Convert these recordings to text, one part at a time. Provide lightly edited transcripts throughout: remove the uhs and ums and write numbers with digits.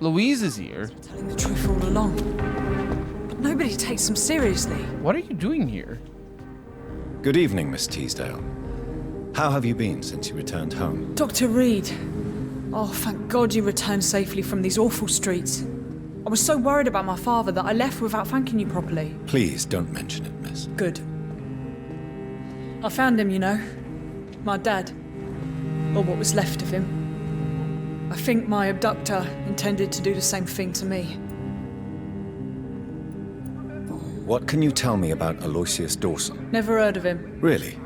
Louise is here. Telling the truth all along. But nobody takes them seriously. What are you doing here? Good evening, Miss Teasdale. How have you been since you returned home? Dr. Reed. Oh, thank God you returned safely from these awful streets. I was so worried about my father that I left without thanking you properly. Please don't mention it, miss. Good. I found him, you know. My dad. Or what was left of him. I think my abductor intended to do the same thing to me. What can you tell me about Aloysius Dawson? Never heard of him. Really?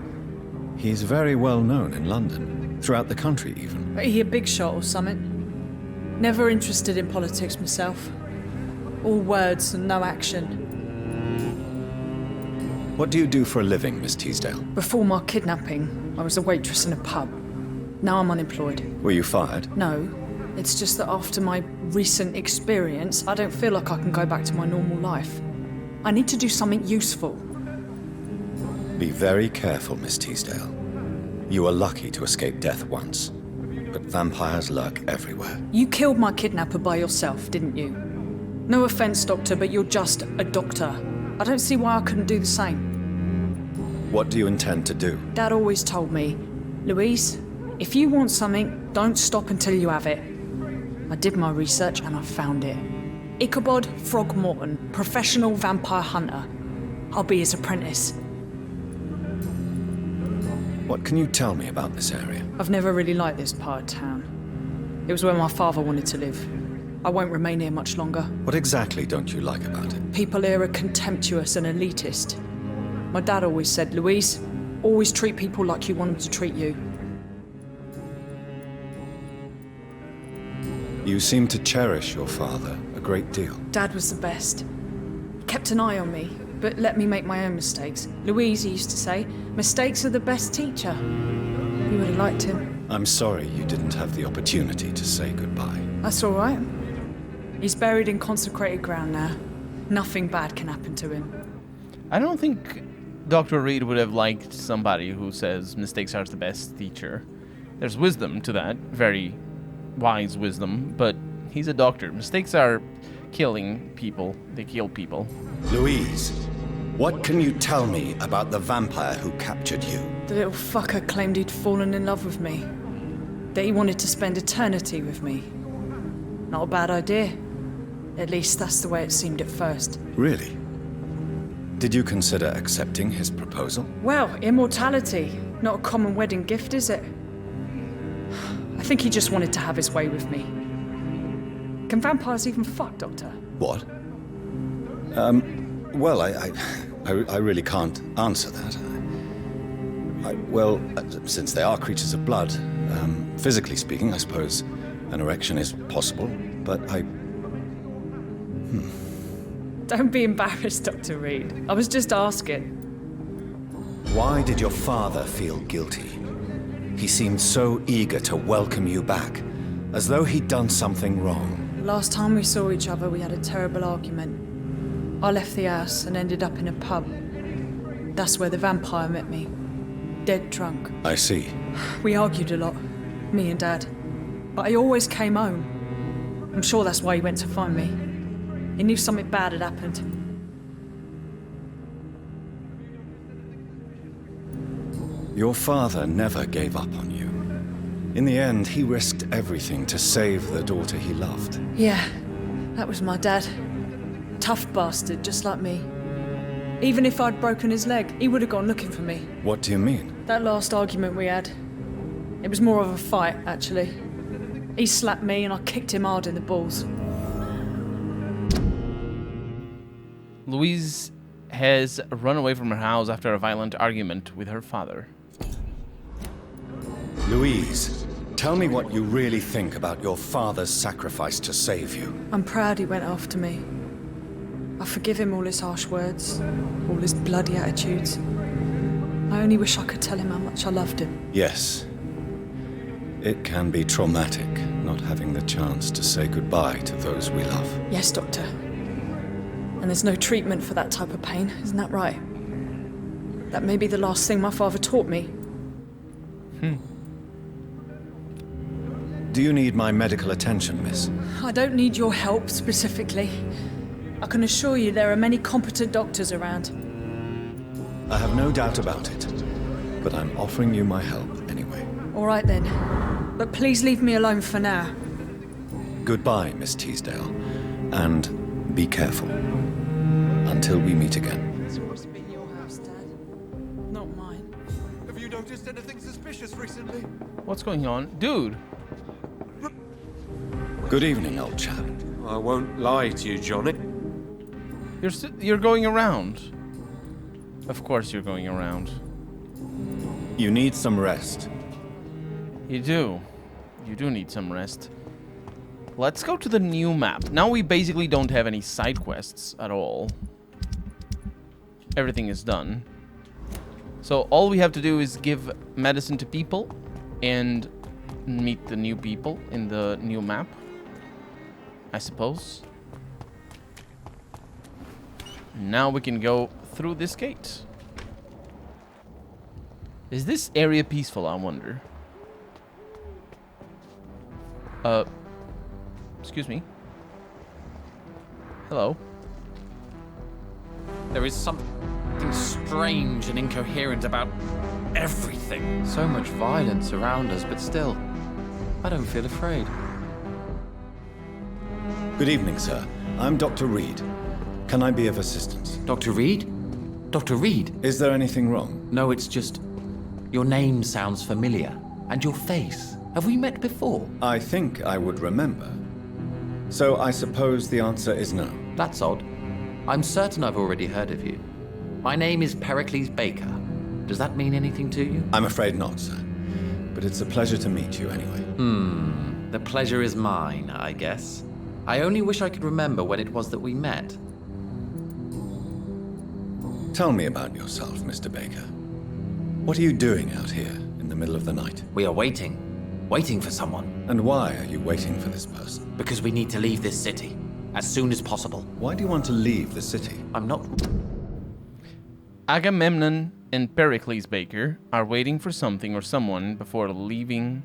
He's very well known in London, throughout the country even. But he a big shot or something. Never interested in politics myself. All words and no action. What do you do for a living, Miss Teasdale? Before my kidnapping, I was a waitress in a pub. Now I'm unemployed. Were you fired? No, it's just that after my recent experience, I don't feel like I can go back to my normal life. I need to do something useful. Be very careful, Miss Teasdale. You were lucky to escape death once, but vampires lurk everywhere. You killed my kidnapper by yourself, didn't you? No offense, Doctor, but you're just a doctor. I don't see why I couldn't do the same. What do you intend to do? Dad always told me, Louise, if you want something, don't stop until you have it. I did my research and I found it. Ichabod Throgmorton, professional vampire hunter. I'll be his apprentice. What can you tell me about this area? I've never really liked this part of town. It was where my father wanted to live. I won't remain here much longer. What exactly don't you like about it? People here are contemptuous and elitist. My dad always said, Louise, always treat people like you want them to treat you. You seem to cherish your father a great deal. Dad was the best. He kept an eye on me, but let me make my own mistakes. Louise, he used to say, mistakes are the best teacher. You would have liked him. I'm sorry you didn't have the opportunity to say goodbye. That's all right. He's buried in consecrated ground now. Nothing bad can happen to him. I don't think Dr. Reed would have liked somebody who says mistakes are the best teacher. There's wisdom to that, very wise wisdom, but he's a doctor. Mistakes are killing people. They kill people. Louise, what can you tell me about the vampire who captured you? The little fucker claimed he'd fallen in love with me. That he wanted to spend eternity with me. Not a bad idea. At least that's the way it seemed at first. Really? Did you consider accepting his proposal? Well, immortality. Not a common wedding gift, is it? I think he just wanted to have his way with me. Can vampires even fuck, Doctor? What? Well, I really can't answer that. Since they are creatures of blood, physically speaking, I suppose an erection is possible, but Don't be embarrassed, Dr. Reed. I was just asking. Why did your father feel guilty? He seemed so eager to welcome you back, as though he'd done something wrong. Last time we saw each other, we had a terrible argument. I left the house and ended up in a pub. That's where the vampire met me. Dead drunk. I see. We argued a lot, me and Dad. But I always came home. I'm sure that's why he went to find me. He knew something bad had happened. Your father never gave up on you. In the end, he risked everything to save the daughter he loved. Yeah, that was my dad. Tough bastard, just like me. Even if I'd broken his leg, he would have gone looking for me. What do you mean? That last argument we had, it was more of a fight, actually. He slapped me and I kicked him hard in the balls. Louise has run away from her house after a violent argument with her father. Louise, tell me what you really think about your father's sacrifice to save you. I'm proud he went after me. I forgive him all his harsh words, all his bloody attitudes. I only wish I could tell him how much I loved him. Yes. It can be traumatic not having the chance to say goodbye to those we love. Yes, Doctor. And there's no treatment for that type of pain, isn't that right? That may be the last thing my father taught me. Do you need my medical attention, miss? I don't need your help specifically. I can assure you there are many competent doctors around. I have no doubt about it, but I'm offering you my help anyway. All right then. But please leave me alone for now. Goodbye, Miss Teasdale, and be careful. Until we meet again. It's always been your house, Dad. Not mine. Have you noticed anything suspicious recently? What's going on? Dude! Good evening, old chap. I won't lie to you, Johnny. You're going around. Of course you're going around. You need some rest. You do. You do need some rest. Let's go to the new map. Now we basically don't have any side quests at all. Everything is done. So all we have to do is give medicine to people and meet the new people in the new map, I suppose. Now we can go through this gate. Is this area peaceful, I wonder? Excuse me. Hello. There is something strange and incoherent about everything. So much violence around us, but still, I don't feel afraid. Good evening, sir. I'm Dr. Reed. Can I be of assistance? Dr. Reed? Dr. Reed? Is there anything wrong? No, it's just... your name sounds familiar. And your face. Have we met before? I think I would remember. So I suppose the answer is no. That's odd. I'm certain I've already heard of you. My name is Pericles Baker. Does that mean anything to you? I'm afraid not, sir. But it's a pleasure to meet you anyway. The pleasure is mine, I guess. I only wish I could remember when it was that we met. Tell me about yourself, Mr. Baker. What are you doing out here in the middle of the night? We are waiting. Waiting for someone. And why are you waiting for this person? Because we need to leave this city. As soon as possible. Why do you want to leave the city? I'm not... Agamemnon and Pericles Baker are waiting for something or someone before leaving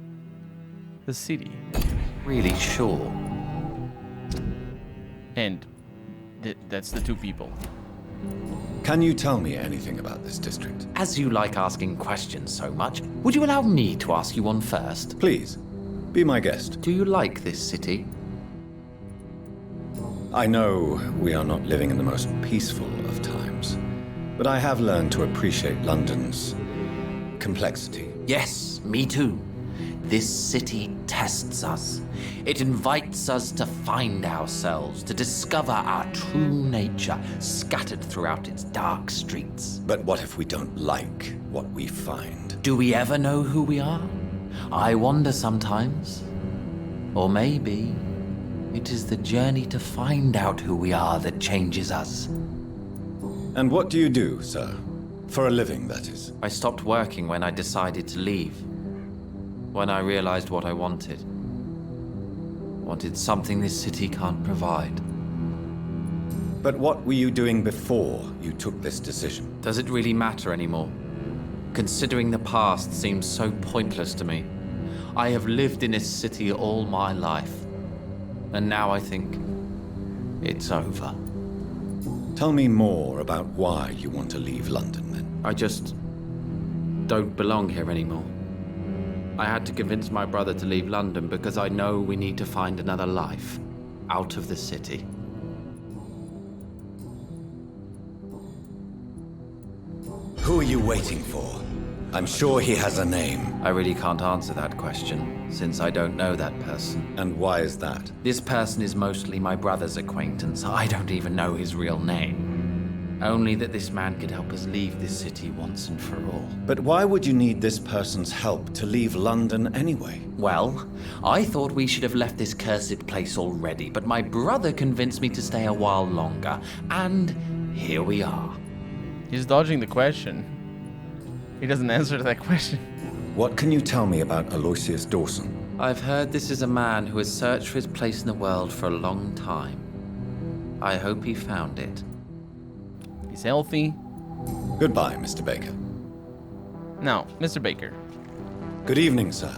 the city. really sure. And that's the two people. Can you tell me anything about this district? As you like asking questions so much, would you allow me to ask you one first? Please, be my guest. Do you like this city? I know we are not living in the most peaceful of times, but I have learned to appreciate London's complexity. Yes, me too. This city tests us. It invites us to find ourselves, to discover our true nature scattered throughout its dark streets. But what if we don't like what we find? Do we ever know who we are? I wonder sometimes. Or maybe it is the journey to find out who we are that changes us. And what do you do, sir? For a living, that is. I stopped working when I decided to leave. When I realized what I wanted. Wanted something this city can't provide. But what were you doing before you took this decision? Does it really matter anymore? Considering the past seems so pointless to me. I have lived in this city all my life. And now I think it's over. Tell me more about why you want to leave London, then. I just don't belong here anymore. I had to convince my brother to leave London because I know we need to find another life out of the city. Who are you waiting for? I'm sure he has a name. I really can't answer that question, since I don't know that person. And why is that? This person is mostly my brother's acquaintance. I don't even know his real name. Only that this man could help us leave this city once and for all. But why would you need this person's help to leave London anyway? Well, I thought we should have left this cursed place already, but my brother convinced me to stay a while longer. And here we are. He's dodging the question. He doesn't answer that question. What can you tell me about Aloysius Dawson? I've heard this is a man who has searched for his place in the world for a long time. I hope he found it. He's healthy. Goodbye, Mr. Baker. Now, Mr. Baker. Good evening, sir.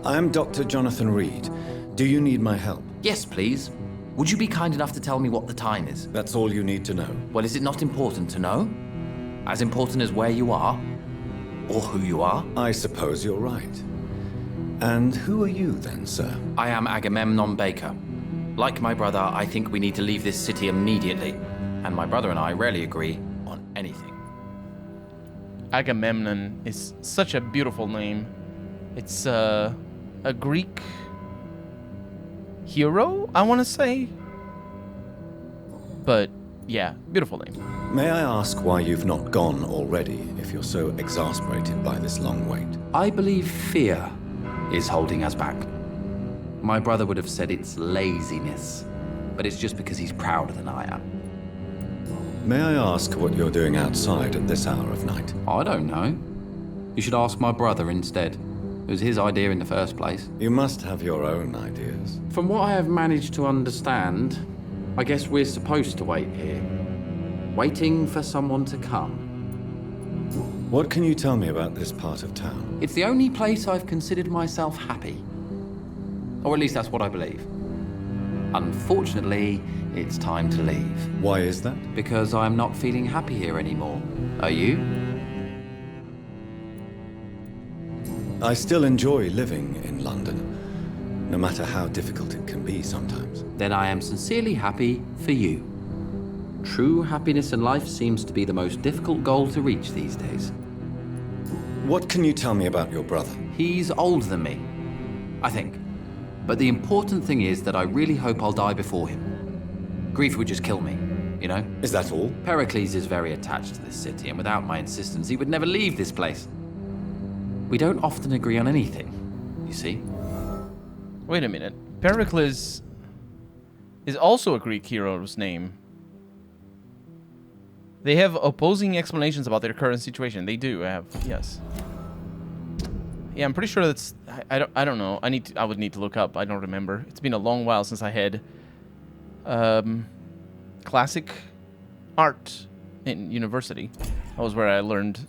I am Dr. Jonathan Reed. Do you need my help? Yes, please. Would you be kind enough to tell me what the time is? That's all you need to know. Well, is it not important to know? As important as where you are? Or who you are? I suppose you're right. And who are you then, sir? I am Agamemnon Baker. Like my brother, I think we need to leave this city immediately. And my brother and I rarely agree on anything. Agamemnon is such a beautiful name. It's a Greek hero, I want to say. But yeah, beautiful name. May I ask why you've not gone already, if you're so exasperated by this long wait? I believe fear is holding us back. My brother would have said it's laziness, but it's just because he's prouder than I am. May I ask what you're doing outside at this hour of night? I don't know. You should ask my brother instead. It was his idea in the first place. You must have your own ideas. From what I have managed to understand, I guess we're supposed to wait here. Waiting for someone to come. What can you tell me about this part of town? It's the only place I've considered myself happy. Or at least that's what I believe. Unfortunately, it's time to leave. Why is that? Because I'm not feeling happy here anymore. Are you? I still enjoy living in London, no matter how difficult it can be sometimes. Then I am sincerely happy for you. True happiness in life seems to be the most difficult goal to reach these days. What can you tell me about your brother? He's older than me, I think. But the important thing is that I really hope I'll die before him. Grief would just kill me, you know? Is that all? Pericles is very attached to this city, and without my insistence, he would never leave this place. We don't often agree on anything, you see? Wait a minute. Pericles is also a Greek hero's name. They have opposing explanations about their current situation. They do have, yes. Yeah, I'm pretty sure that's... I don't know. I would need to look up. I don't remember. It's been a long while since I had classic art in university. That was where I learned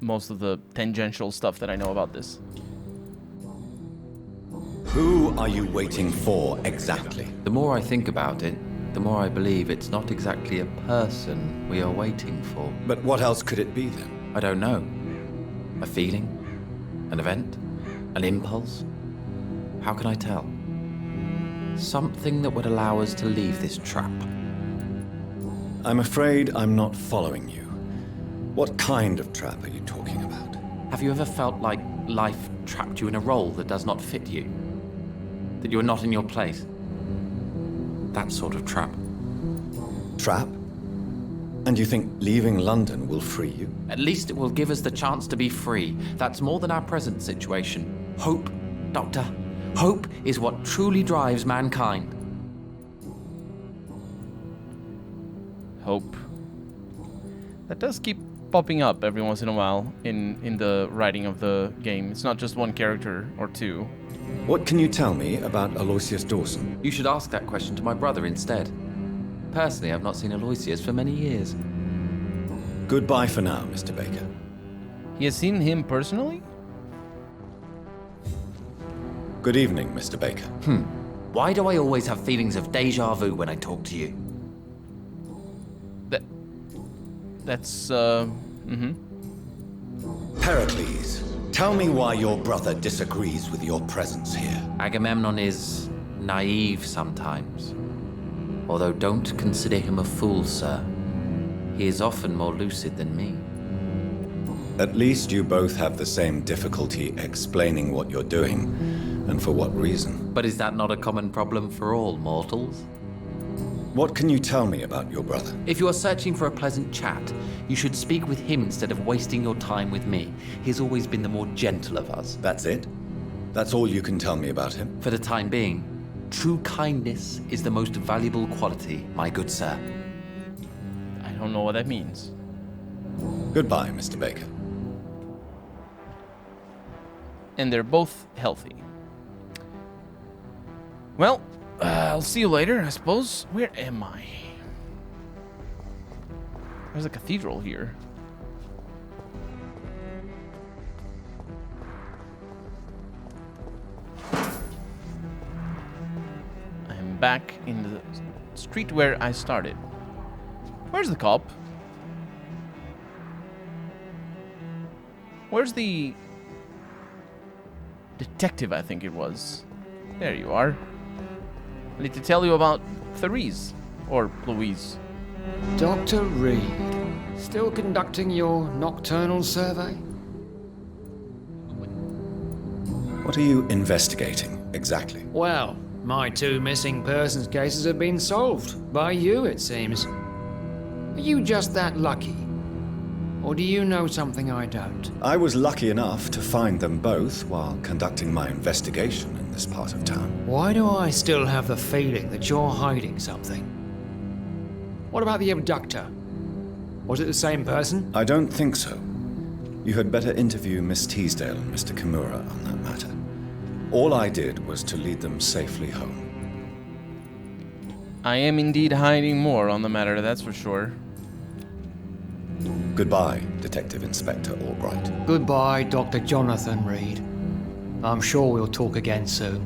most of the tangential stuff that I know about this. Who are you waiting for exactly? The more I think about it, the more I believe it's not exactly a person we are waiting for. But what else could it be then? I don't know. A feeling? An event? An impulse? How can I tell? Something that would allow us to leave this trap. I'm afraid I'm not following you. What kind of trap are you talking about? Have you ever felt like life trapped you in a role that does not fit you? That you are not in your place? That sort of trap. Trap? And you think leaving London will free you? At least it will give us the chance to be free. That's more than our present situation. Hope, Doctor. Hope is what truly drives mankind. Hope. That does keep popping up every once in a while in the writing of the game. It's not just one character or two. What can you tell me about Aloysius Dawson? You should ask that question to my brother instead. Personally, I've not seen Aloysius for many years. Goodbye for now, Mr. Baker. He has seen him personally? Good evening, Mr. Baker. Why do I always have feelings of deja vu when I talk to you? That's, Pericles, tell me why your brother disagrees with your presence here. Agamemnon is naive sometimes. Although don't consider him a fool, sir. He is often more lucid than me. At least you both have the same difficulty explaining what you're doing, and for what reason. But is that not a common problem for all mortals? What can you tell me about your brother? If you are searching for a pleasant chat, you should speak with him instead of wasting your time with me. He's always been the more gentle of us. That's it? That's all you can tell me about him? For the time being, true kindness is the most valuable quality, my good sir. I don't know what that means. Goodbye, Mr. Baker. And they're both healthy. Well, I'll see you later, I suppose. Where am I? There's a cathedral here. I'm back in the street where I started. Where's the cop? Where's the detective, I think it was? There you are. I need to tell you about Therese, or Louise. Dr. Reed, still conducting your nocturnal survey? What are you investigating, exactly? Well, my 2 missing persons cases have been solved. By you, it seems. Are you just that lucky? Or do you know something I don't? I was lucky enough to find them both while conducting my investigation in this part of town. Why do I still have the feeling that you're hiding something? What about the abductor? Was it the same person? I don't think so. You had better interview Miss Teasdale and Mr. Kimura on that matter. All I did was to lead them safely home. I am indeed hiding more on the matter, that's for sure. Goodbye, Detective Inspector Albright. Goodbye, Dr. Jonathan Reed. I'm sure we'll talk again soon.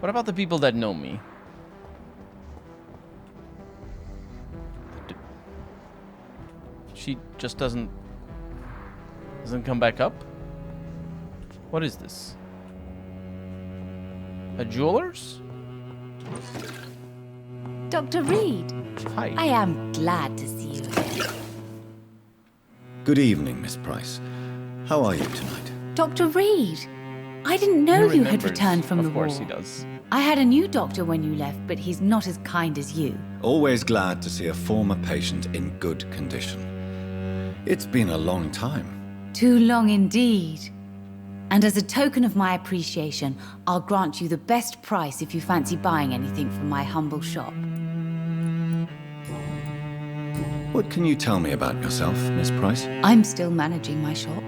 What about the people that know me? She just doesn't come back up? What is this? A jeweler's? Dr. Reed, Hi. I am glad to see you again. Good evening, Miss Price. How are you tonight? Dr. Reed, I didn't know He you had remembers. returned from the war. Of course he does. I had a new doctor when you left, but he's not as kind as you. Always glad to see a former patient in good condition. It's been a long time. Too long indeed. And as a token of my appreciation, I'll grant you the best price if you fancy buying anything from my humble shop. What can you tell me about yourself, Miss Price? I'm still managing my shop.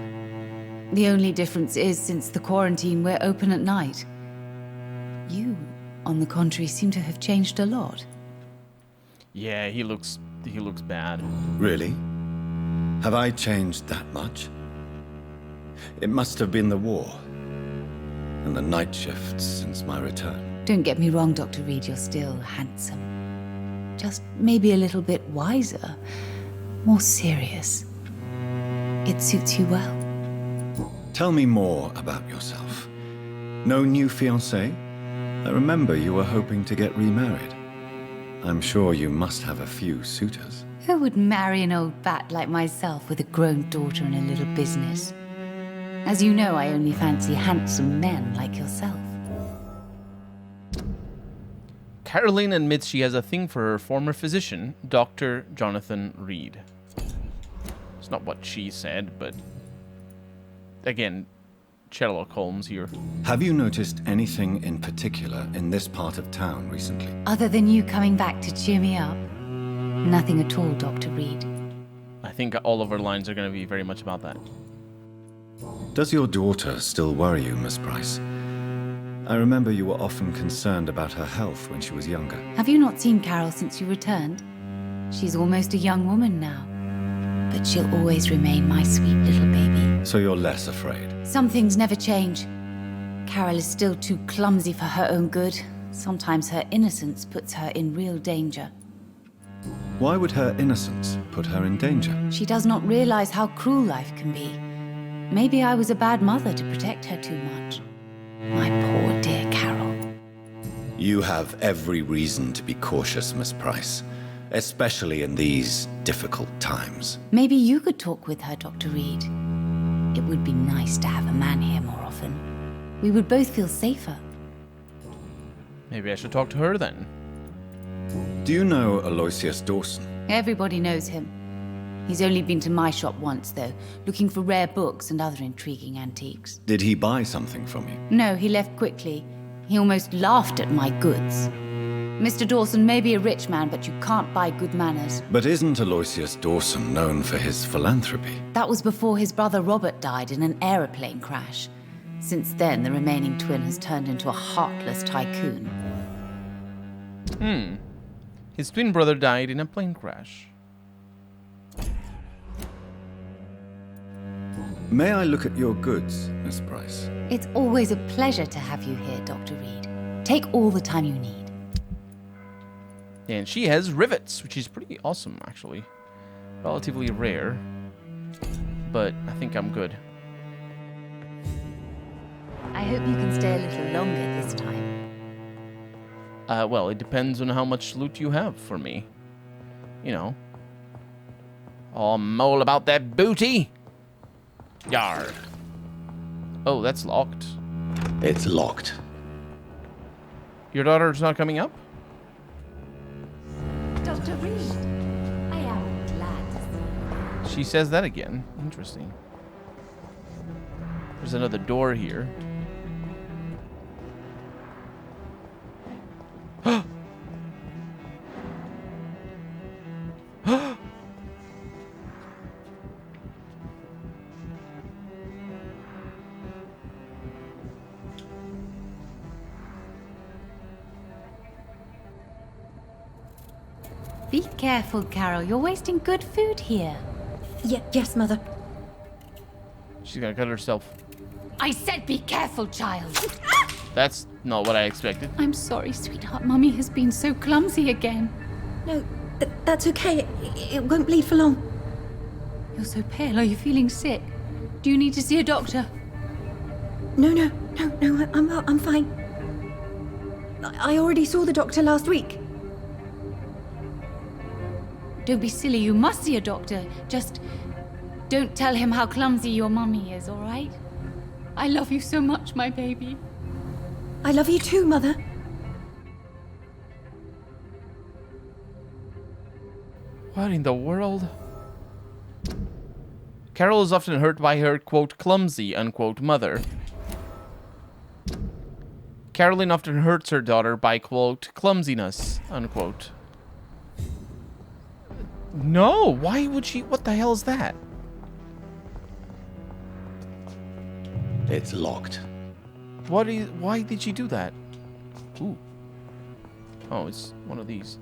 The only difference is, since the quarantine, we're open at night. You, on the contrary, seem to have changed a lot. Yeah, he looks bad. Really? Have I changed that much? It must have been the war and the night shifts since my return. Don't get me wrong, Dr. Reed, you're still handsome. Just maybe a little bit wiser, more serious. It suits you well. Tell me more about yourself. No new fiancé? I remember you were hoping to get remarried. I'm sure you must have a few suitors. Who would marry an old bat like myself with a grown daughter and a little business? As you know, I only fancy handsome men like yourself. Caroline admits she has a thing for her former physician, Dr. Jonathan Reed. It's not what she said, but again, Sherlock Holmes here. Have you noticed anything in particular in this part of town recently? Other than you coming back to cheer me up? Nothing at all, Dr. Reed. I think all of our lines are going to be very much about that. Does your daughter still worry you, Miss Price? I remember you were often concerned about her health when she was younger. Have you not seen Carol since you returned? She's almost a young woman now. But she'll always remain my sweet little baby. So you're less afraid? Some things never change. Carol is still too clumsy for her own good. Sometimes her innocence puts her in real danger. Why would her innocence put her in danger? She does not realize how cruel life can be. Maybe I was a bad mother to protect her too much. My poor dear Carol. You have every reason to be cautious, Miss Price, especially in these difficult times. Maybe you could talk with her, Dr. Reed. It would be nice to have a man here more often. We would both feel safer. Maybe I should talk to her then. Do you know Aloysius Dawson? Everybody knows him. He's only been to my shop once, though, looking for rare books and other intriguing antiques. Did he buy something from you? No, he left quickly. He almost laughed at my goods. Mr. Dawson may be a rich man, but you can't buy good manners. But isn't Aloysius Dawson known for his philanthropy? That was before his brother Robert died in an aeroplane crash. Since then, the remaining twin has turned into a heartless tycoon. His twin brother died in a plane crash. May I look at your goods, Miss Price? It's always a pleasure to have you here, Dr. Reed. Take all the time you need. And she has rivets, which is pretty awesome, actually. Relatively rare. But I think I'm good. I hope you can stay a little longer this time. Well, it depends on how much loot you have for me. You know. Oh, I'm all about that booty. Yar. Oh, that's locked. It's locked. Your daughter's not coming up? Dr. Reed, I am glad to see you. She says that again. Interesting. There's another door here. Be careful, Carol. You're wasting good food here. Yes, Mother. She's gonna cut herself. I said be careful, child. That's not what I expected. I'm sorry, sweetheart. Mummy has been so clumsy again. No, that's okay. It won't bleed for long. You're so pale. Are you feeling sick? Do you need to see a doctor? No, I'm fine. I already saw the doctor last week. Don't be silly. You must see a doctor. Just don't tell him how clumsy your mummy is, all right? I love you so much, my baby. I love you too, Mother. What in the world? Carol is often hurt by her, quote, clumsy, unquote, mother. Caroline often hurts her daughter by, quote, clumsiness, unquote. No, why would she? What the hell is that? It's locked. Why did she do that? Ooh. Oh, it's one of these.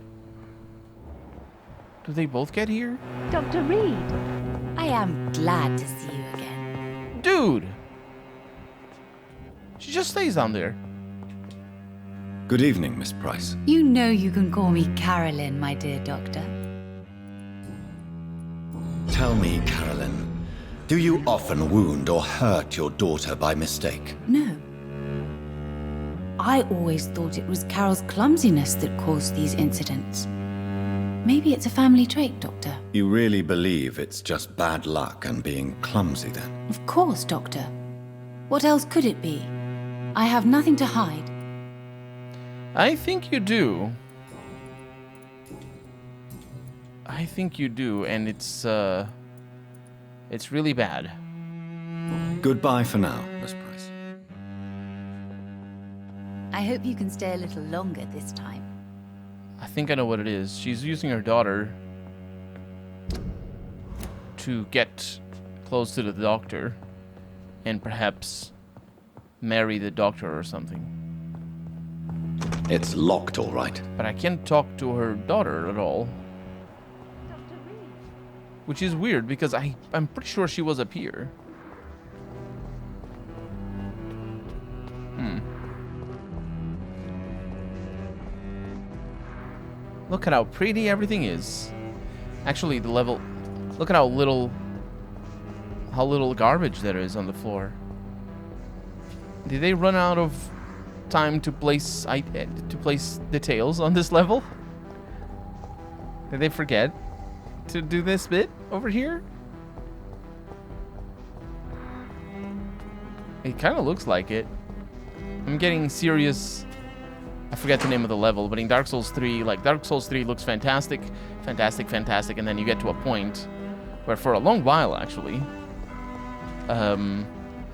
Do they both get here? Dr. Reed, I am glad to see you again. Dude! She just stays down there. Good evening, Miss Price. You know you can call me Carolyn, my dear doctor. Tell me, Carolyn, do you often wound or hurt your daughter by mistake? No. I always thought it was Carol's clumsiness that caused these incidents. Maybe it's a family trait, Doctor. You really believe it's just bad luck and being clumsy, then? Of course, Doctor. What else could it be? I have nothing to hide. I think you do. I think you do, and it's really bad. Goodbye for now, Miss Price. I hope you can stay a little longer this time. I think I know what it is. She's using her daughter to get close to the doctor and perhaps marry the doctor or something. It's locked, all right. But I can't talk to her daughter at all. Which is weird because I'm pretty sure she was up here. Look at how pretty everything is. Actually, the level... Look at how little garbage there is on the floor. Did they run out of time to place details on this level? Did they forget to do this bit over here? It kind of looks like it. I'm getting serious. I forget the name of the level, but in Dark Souls 3, like Dark Souls 3 looks fantastic, fantastic, fantastic, and then you get to a point where for a long while, actually,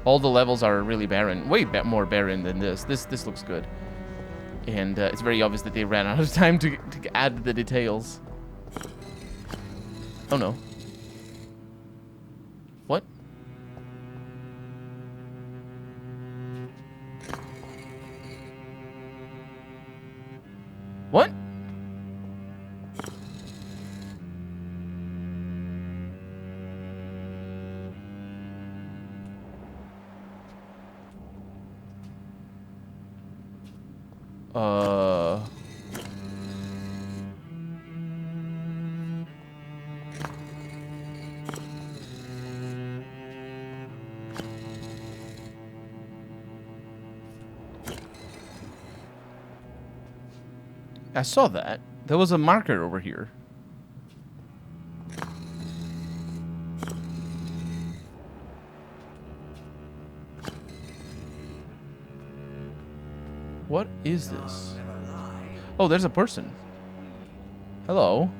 all the levels are really barren, way more barren than this. This looks good. And it's very obvious that they ran out of time to add the details. Oh no. What? What? I saw that. There was a marker over here. What is this? Oh, there's a person. Hello.